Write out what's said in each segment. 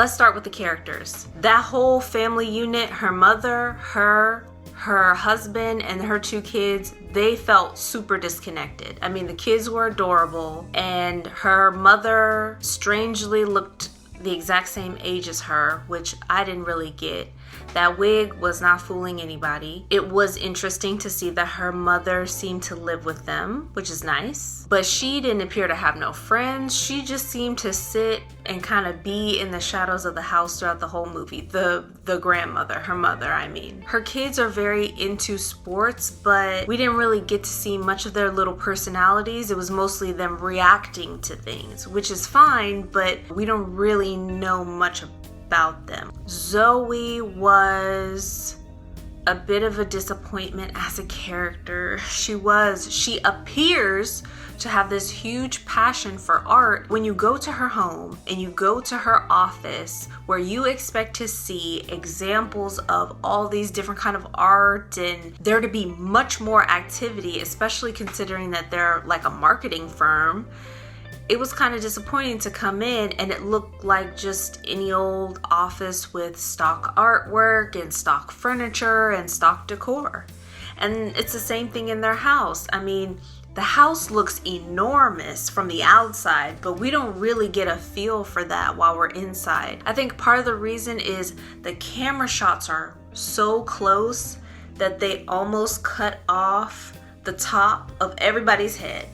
Let's start with the characters. That whole family unit, her mother, her husband, and her 2 kids, they felt super disconnected. I mean, the kids were adorable, and her mother strangely looked the exact same age as her, which I didn't really get. That wig was not fooling anybody. It was interesting to see that her mother seemed to live with them, which is nice. But she didn't appear to have no friends. She just seemed to sit and kind of be in the shadows of the house throughout the whole movie. The grandmother, her mother, I mean. Her kids are very into sports, but we didn't really get to see much of their little personalities. It was mostly them reacting to things, which is fine, but we don't really know much about them. Zoe was a bit of a disappointment as a character. She appears to have this huge passion for art. When you go to her home and you go to her office where you expect to see examples of all these different kind of art and there to be much more activity, especially considering that they're like a marketing firm, it was kind of disappointing to come in and it looked like just any old office with stock artwork and stock furniture and stock decor. And it's the same thing in their house. I mean, the house looks enormous from the outside, but we don't really get a feel for that while we're inside. I think part of the reason is the camera shots are so close that they almost cut off the top of everybody's head.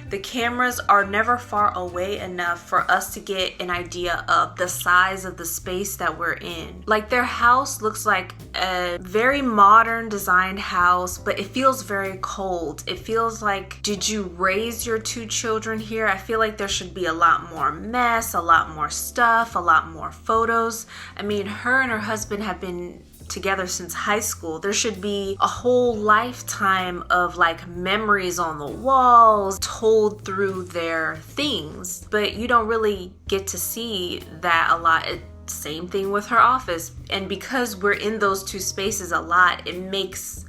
The cameras are never far away enough for us to get an idea of the size of the space that we're in. Like, their house looks like a very modern designed house, but it feels very cold. It feels like, did you raise your 2 children here? I feel like there should be a lot more mess, a lot more stuff, a lot more photos. I mean, her and her husband have been together since high school. There should be a whole lifetime of like memories on the walls told through their things, but you don't really get to see that a lot. Same thing with her office. And because we're in those 2 spaces a lot, it makes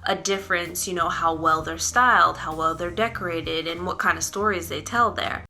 a difference, you know, how well they're styled, how well they're decorated, and what kind of stories they tell there.